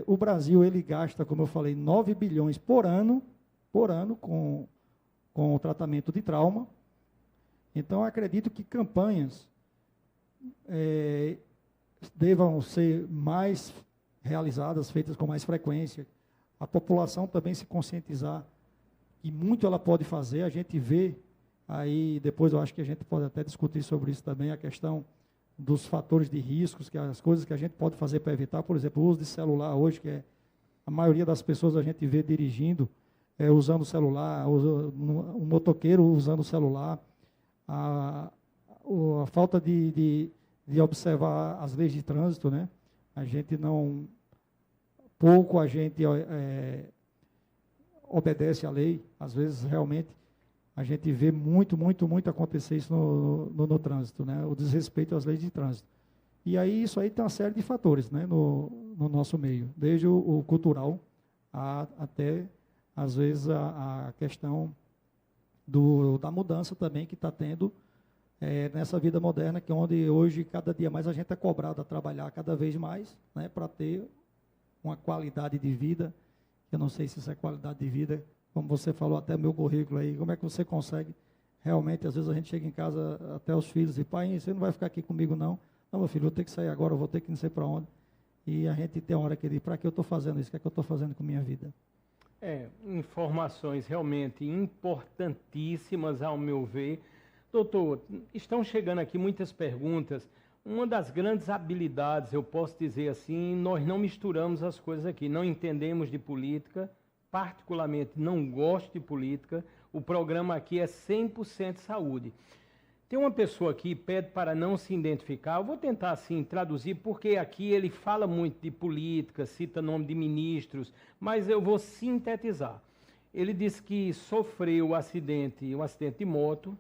O Brasil, ele gasta, como eu falei, 9 bilhões por ano com o tratamento de trauma. Então, acredito que campanhas devam ser mais realizadas, feitas com mais frequência. A população também se conscientizar que muito ela pode fazer. A gente vê aí, depois eu acho que a gente pode até discutir sobre isso também, a questão dos fatores de riscos, que as coisas que a gente pode fazer para evitar, por exemplo, o uso de celular hoje, que a maioria das pessoas a gente vê dirigindo, usando o celular, um motoqueiro usando o celular, a falta de observar as leis de trânsito, né? A gente pouco a gente obedece à lei, às vezes realmente a gente vê muito acontecer isso no trânsito, né? O desrespeito às leis de trânsito. E aí isso aí tem uma série de fatores, né? No nosso meio, desde o cultural até, às vezes, a questão da mudança também que está tendo nessa vida moderna, que onde hoje, cada dia mais, a gente é cobrado a trabalhar cada vez mais, né? Para ter uma qualidade de vida. Eu não sei se isso é qualidade de vida, como você falou até meu currículo aí, como é que você consegue, realmente, às vezes a gente chega em casa, até os filhos, e pai, você não vai ficar aqui comigo não? Não, meu filho, eu vou ter que sair agora, eu vou ter que não sei para onde. E a gente tem uma hora que diz, para que eu estou fazendo isso? O que é que eu estou fazendo com a minha vida? Informações realmente importantíssimas, ao meu ver. Doutor, estão chegando aqui muitas perguntas. Uma das grandes habilidades, eu posso dizer assim, nós não misturamos as coisas aqui, não entendemos de política, particularmente não gosto de política, o programa aqui é 100% saúde. Tem uma pessoa aqui que pede para não se identificar, eu vou tentar assim traduzir, porque aqui ele fala muito de política, cita nome de ministros, mas eu vou sintetizar. Ele disse que sofreu um acidente de moto,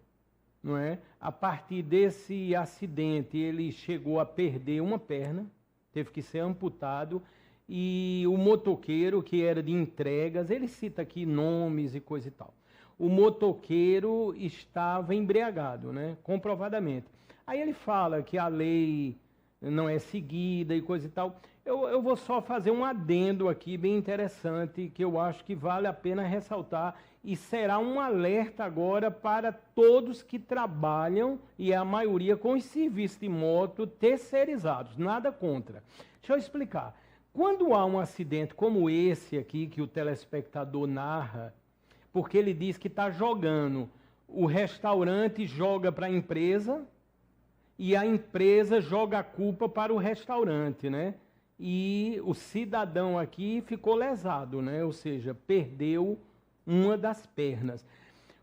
não é? A partir desse acidente, ele chegou a perder uma perna, teve que ser amputado, e o motoqueiro, que era de entregas, ele cita aqui nomes e coisa e tal. O motoqueiro estava embriagado, né? Comprovadamente. Aí ele fala que a lei não é seguida e coisa e tal. Eu vou só fazer um adendo aqui bem interessante, que eu acho que vale a pena ressaltar, e será um alerta agora para todos que trabalham, e a maioria com os serviços de moto terceirizados, nada contra. Deixa eu explicar. Quando há um acidente como esse aqui, que o telespectador narra, porque ele diz que está jogando, o restaurante joga para a empresa e a empresa joga a culpa para o restaurante, né? E o cidadão aqui ficou lesado, né? Ou seja, perdeu uma das pernas.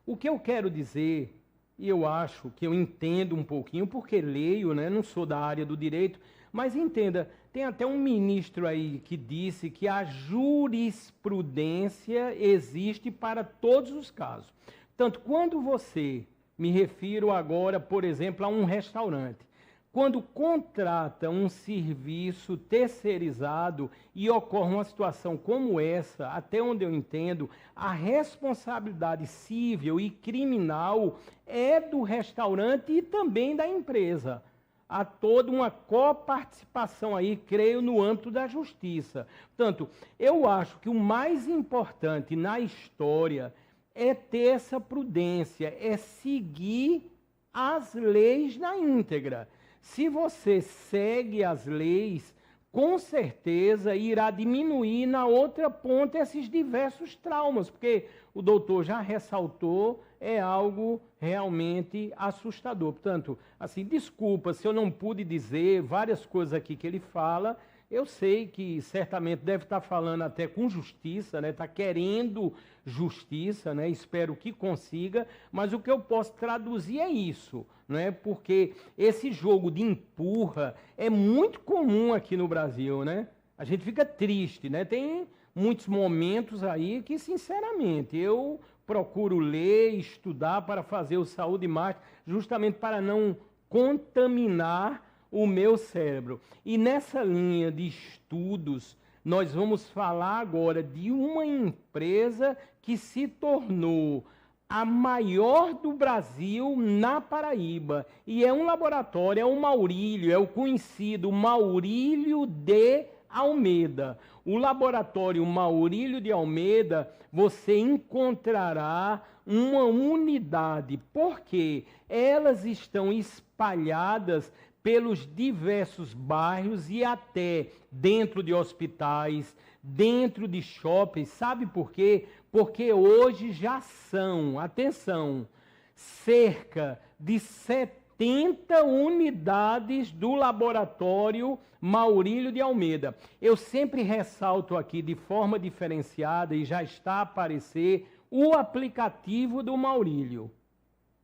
O que eu quero dizer, e eu acho que eu entendo um pouquinho, porque leio, né? Não sou da área do direito, mas entenda, tem até um ministro aí que disse que a jurisprudência existe para todos os casos. Portanto, quando você, me refiro agora, por exemplo, a um restaurante, quando contrata um serviço terceirizado e ocorre uma situação como essa, até onde eu entendo, a responsabilidade civil e criminal é do restaurante e também da empresa. Há toda uma coparticipação aí, creio, no âmbito da justiça. Portanto, eu acho que o mais importante na história é ter essa prudência, é seguir as leis na íntegra. Se você segue as leis, com certeza irá diminuir na outra ponta esses diversos traumas, porque o doutor já ressaltou, é algo realmente assustador. Portanto, assim, desculpa se eu não pude dizer várias coisas aqui que ele fala. Eu sei que certamente deve estar falando até com justiça, né? Está querendo justiça, né? Espero que consiga, mas o que eu posso traduzir é isso, né? Porque esse jogo de empurra é muito comum aqui no Brasil, né? A gente fica triste, né? Tem muitos momentos aí que, sinceramente, eu procuro ler, estudar para fazer o Saúde Master, justamente para não contaminar o meu cérebro. E nessa linha de estudos, nós vamos falar agora de uma empresa que se tornou a maior do Brasil na Paraíba. E é um laboratório, é o Maurílio, é o conhecido Maurílio de Almeida. O laboratório Maurílio de Almeida, você encontrará uma unidade, porque elas estão espalhadas pelos diversos bairros e até dentro de hospitais, dentro de shoppings. Sabe por quê? Porque hoje já são, atenção, cerca de 70 unidades do laboratório Maurílio de Almeida. Eu sempre ressalto aqui de forma diferenciada, e já está a aparecer, o aplicativo do Maurílio.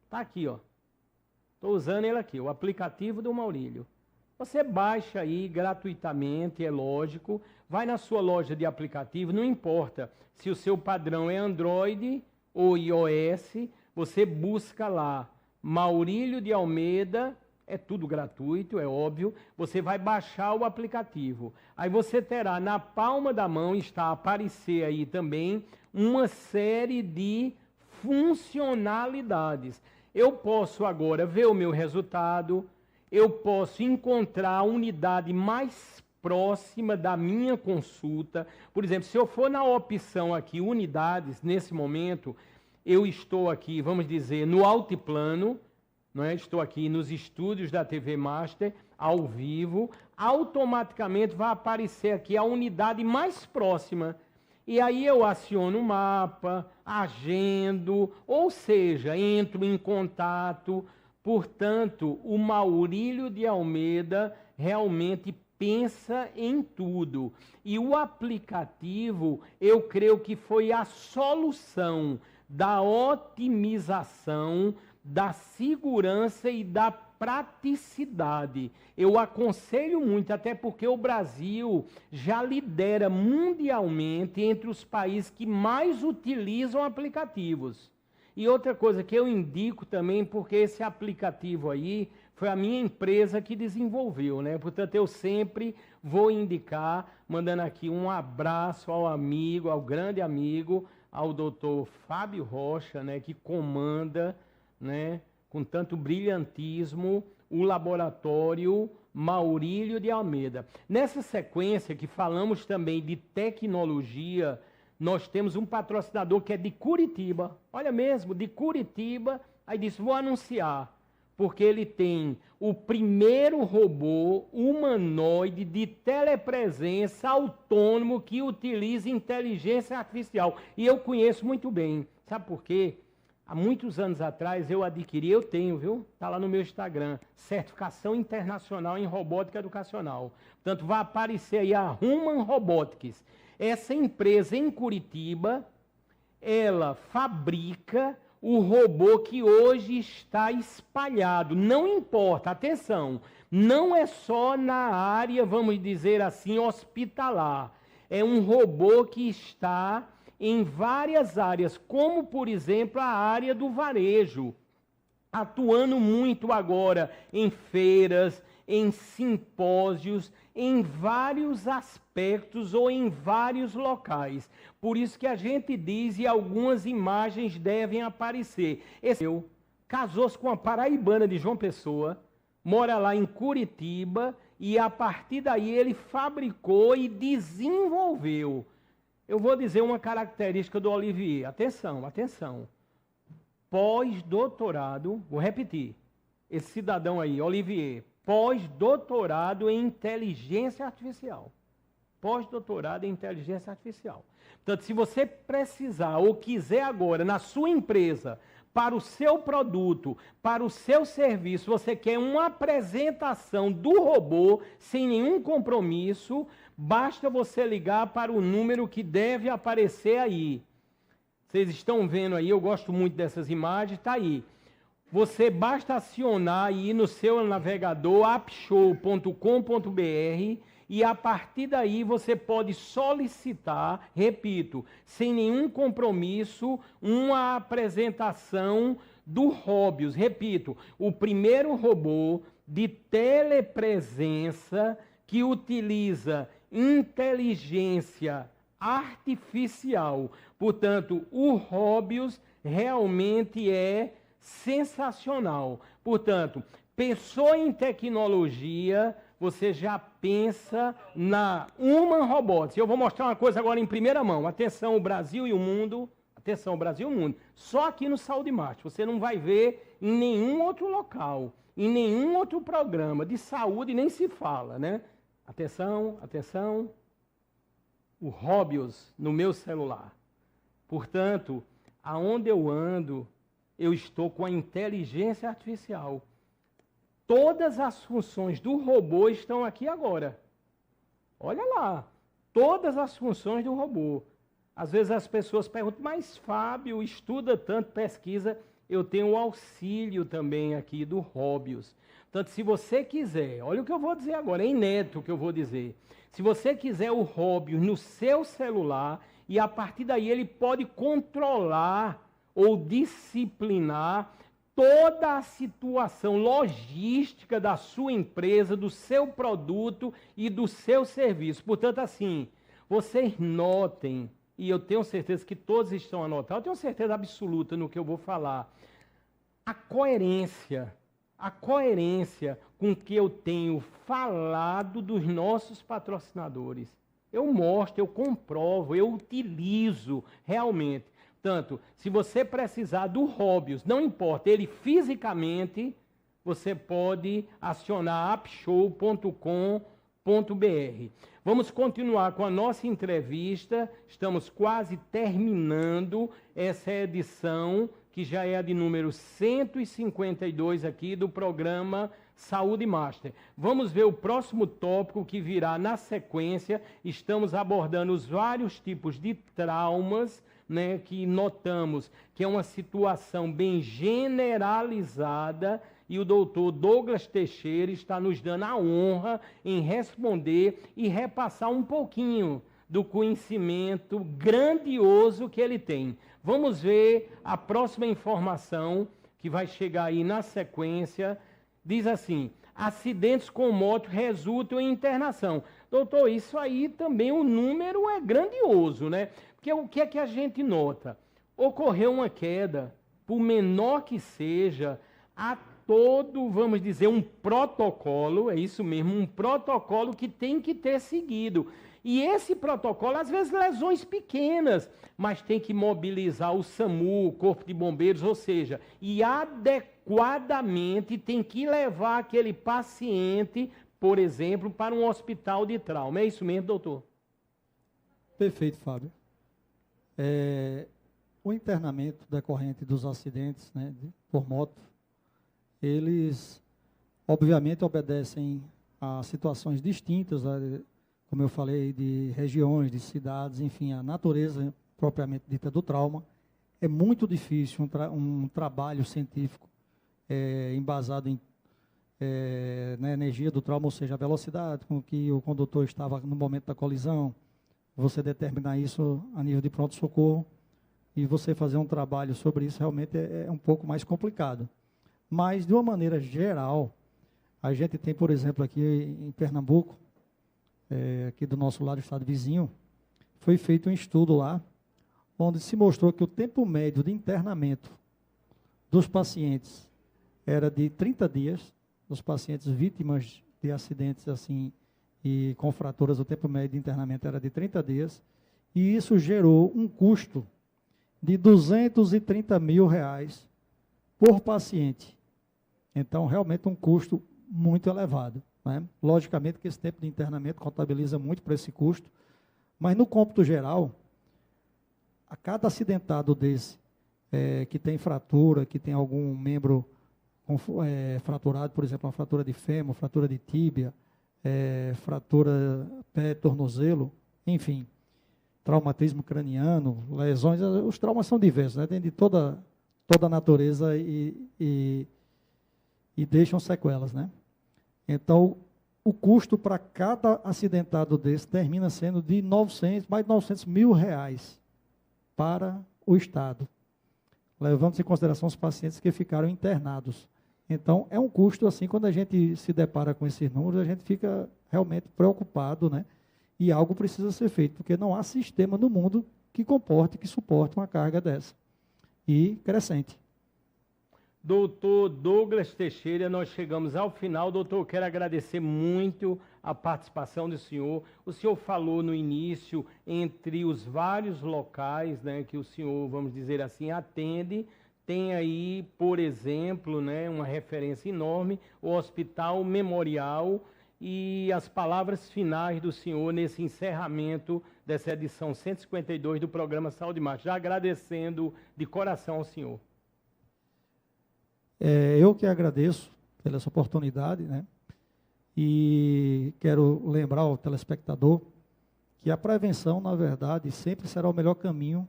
Está aqui, ó. Estou usando ele aqui, o aplicativo do Maurílio. Você baixa aí gratuitamente, é lógico, vai na sua loja de aplicativo, não importa se o seu padrão é Android ou iOS, você busca lá, Maurílio de Almeida, é tudo gratuito, é óbvio, você vai baixar o aplicativo. Aí você terá na palma da mão, está a aparecer aí também, uma série de funcionalidades. Eu posso agora ver o meu resultado, eu posso encontrar a unidade mais próxima da minha consulta. Por exemplo, se eu for na opção aqui, unidades, nesse momento, eu estou aqui, vamos dizer, no altiplano, não é? Estou aqui nos estúdios da TV Master, ao vivo, automaticamente vai aparecer aqui a unidade mais próxima. E aí eu aciono o mapa, agendo, ou seja, entro em contato. Portanto, o Maurílio de Almeida realmente pensa em tudo. E o aplicativo, eu creio que foi a solução da otimização, da segurança e da praticidade. Eu aconselho muito, até porque o Brasil já lidera mundialmente entre os países que mais utilizam aplicativos. E outra coisa que eu indico também, porque esse aplicativo aí foi a minha empresa que desenvolveu, né? Portanto, eu sempre vou indicar, mandando aqui um abraço ao amigo, ao grande amigo, ao doutor Fábio Rocha, né? Que comanda, né? Com tanto brilhantismo, o laboratório Maurílio de Almeida. Nessa sequência que falamos também de tecnologia, nós temos um patrocinador que é de Curitiba. Olha mesmo, de Curitiba. Aí disse, vou anunciar. Porque ele tem o primeiro robô humanoide de telepresença autônomo que utiliza inteligência artificial. E eu conheço muito bem. Sabe por quê? Há muitos anos atrás eu adquiri, eu tenho, viu? Está lá no meu Instagram, certificação internacional em robótica educacional. Portanto, vai aparecer aí a Human Robotics. Essa empresa em Curitiba, ela fabrica o robô que hoje está espalhado. Não importa, atenção, não é só na área, vamos dizer assim, hospitalar. É um robô que está em várias áreas, como, por exemplo, a área do varejo, atuando muito agora em feiras, em simpósios, em vários aspectos ou em vários locais. Por isso que a gente diz e algumas imagens devem aparecer. Esse casou-se com uma paraibana de João Pessoa, mora lá em Curitiba e a partir daí ele fabricou e desenvolveu. Eu vou dizer uma característica do Olivier. Atenção, atenção. Pós-doutorado, vou repetir. Esse cidadão aí, Olivier, pós-doutorado em inteligência artificial. Pós-doutorado em inteligência artificial. Portanto, se você precisar ou quiser agora, na sua empresa, para o seu produto, para o seu serviço, você quer uma apresentação do robô sem nenhum compromisso, basta você ligar para o número que deve aparecer aí. Vocês estão vendo aí, eu gosto muito dessas imagens, está aí. Você basta acionar aí no seu navegador appshow.com.br e a partir daí você pode solicitar, repito, sem nenhum compromisso, uma apresentação do Robius. Repito, o primeiro robô de telepresença que utiliza inteligência artificial. Portanto, o Robius realmente é sensacional. Portanto, pensou em tecnologia, você já pensa na Human Robotics. Eu vou mostrar uma coisa agora em primeira mão. Atenção, o Brasil e o mundo. Atenção, o Brasil e o mundo. Só aqui no Saúde Marte. Você não vai ver em nenhum outro local, em nenhum outro programa de saúde, nem se fala, né? Atenção, atenção. O Robius no meu celular. Portanto, aonde eu ando, eu estou com a inteligência artificial. Todas as funções do robô estão aqui agora. Olha lá, todas as funções do robô. Às vezes as pessoas perguntam, mas Fábio, estuda tanto, pesquisa. Eu tenho o auxílio também aqui do Robius. Portanto, se você quiser, olha o que eu vou dizer agora, é inédito o que eu vou dizer. Se você quiser o Robius no seu celular, e a partir daí ele pode controlar ou disciplinar toda a situação logística da sua empresa, do seu produto e do seu serviço. Portanto, assim, vocês notem, e eu tenho certeza que todos estão anotando, eu tenho certeza absoluta no que eu vou falar, a coerência com que eu tenho falado dos nossos patrocinadores. Eu mostro, eu comprovo, eu utilizo realmente. Portanto, se você precisar do Robius, não importa, ele fisicamente, você pode acionar appshow.com.br. Vamos continuar com a nossa entrevista. Estamos quase terminando essa edição, que já é a de número 152 aqui do programa Saúde Master. Vamos ver o próximo tópico que virá na sequência. Estamos abordando os vários tipos de traumas, né, que notamos que é uma situação bem generalizada e o doutor Douglas Teixeira está nos dando a honra em responder e repassar um pouquinho do conhecimento grandioso que ele tem. Vamos ver a próxima informação que vai chegar aí na sequência. Diz assim: acidentes com moto resultam em internação. Doutor, isso aí também o número é grandioso, né? Porque o que é que a gente nota? Ocorreu uma queda, por menor que seja, há todo, vamos dizer, um protocolo, é isso mesmo, um protocolo que tem que ter seguido. E esse protocolo, às vezes, lesões pequenas, mas tem que mobilizar o SAMU, o Corpo de Bombeiros, ou seja, e adequadamente tem que levar aquele paciente, por exemplo, para um hospital de trauma. É isso mesmo, doutor? Perfeito, Fábio. O internamento decorrente dos acidentes, né, por moto, eles, obviamente, obedecem a situações distintas, como eu falei, de regiões, de cidades, enfim, a natureza propriamente dita do trauma. É muito difícil um trabalho científico embasado na energia do trauma, ou seja, a velocidade com que o condutor estava no momento da colisão, você determinar isso a nível de pronto-socorro, e você fazer um trabalho sobre isso realmente é um pouco mais complicado. Mas, de uma maneira geral, a gente tem, por exemplo, aqui em Pernambuco, aqui do nosso lado, estado vizinho, foi feito um estudo lá, onde se mostrou que o tempo médio de internamento dos pacientes era de 30 dias, dos pacientes vítimas de acidentes assim, e com fraturas, o tempo médio de internamento era de 30 dias, e isso gerou um custo de R$230 mil por paciente. Então, realmente um custo muito elevado, né? Logicamente que esse tempo de internamento contabiliza muito para esse custo, mas no cômputo geral, a cada acidentado desse, que tem fratura, que tem algum membro fraturado, por exemplo, uma fratura de fêmur, fratura de tíbia, fratura pé-tornozelo, enfim, traumatismo craniano, lesões, os traumas são diversos, né? Tem de toda a natureza e deixam sequelas, né? Então, o custo para cada acidentado desse termina sendo de mais de R$900 mil para o Estado, levando-se em consideração os pacientes que ficaram internados. Então, é um custo, assim, quando a gente se depara com esses números, a gente fica realmente preocupado, né? E algo precisa ser feito, porque não há sistema no mundo que suporte uma carga dessa. E crescente. Doutor Douglas Teixeira, nós chegamos ao final. Doutor, eu quero agradecer muito a participação do senhor. O senhor falou no início, entre os vários locais, né, que o senhor, vamos dizer assim, atende, tem aí, por exemplo, né, uma referência enorme, o Hospital Memorial, e as palavras finais do senhor nesse encerramento dessa edição 152 do programa Saúde Mais. Já agradecendo de coração ao senhor. Eu que agradeço pela essa oportunidade, né? E quero lembrar ao telespectador que a prevenção, na verdade, sempre será o melhor caminho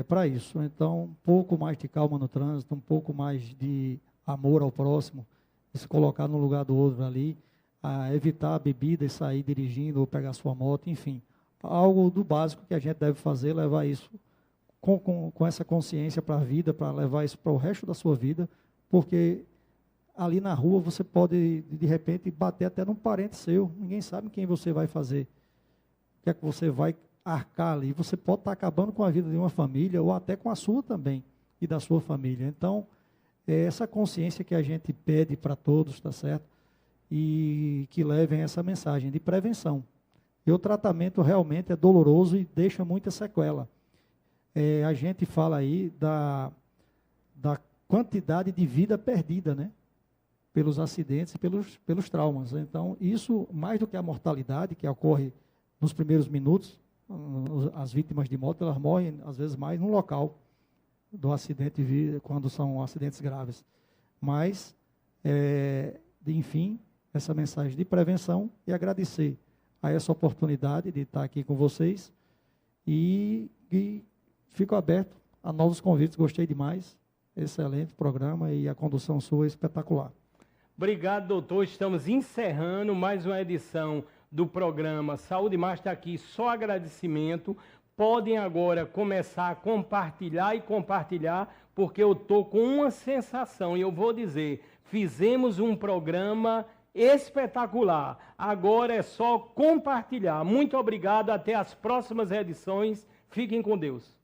para isso. Então, um pouco mais de calma no trânsito, um pouco mais de amor ao próximo, de se colocar no lugar do outro ali, evitar a bebida e sair dirigindo ou pegar sua moto, enfim. Algo do básico que a gente deve fazer, levar isso com essa consciência para a vida, para levar isso para o resto da sua vida, porque ali na rua você pode, de repente, bater até num parente seu, ninguém sabe quem você vai fazer, o que é que você vai arcar ali, você pode estar acabando com a vida de uma família, ou até com a sua também, e da sua família. Então, essa consciência que a gente pede para todos, tá certo? E que levem essa mensagem de prevenção. E o tratamento realmente é doloroso e deixa muita sequela. A gente fala aí da quantidade de vida perdida, né? Pelos acidentes e pelos traumas. Então, isso, mais do que a mortalidade, que ocorre nos primeiros minutos, as vítimas de moto, elas morrem, às vezes, mais no local do acidente, quando são acidentes graves. Mas, enfim, essa mensagem de prevenção e agradecer a essa oportunidade de estar aqui com vocês e fico aberto a novos convites, gostei demais, excelente programa e a condução sua é espetacular. Obrigado, doutor, estamos encerrando mais uma edição do programa Saúde Mais. Está aqui só agradecimento podem agora começar a compartilhar e compartilhar, porque eu estou com uma sensação, e eu vou dizer, fizemos um programa espetacular. Agora é só compartilhar. Muito obrigado, até as próximas edições. Fiquem com Deus.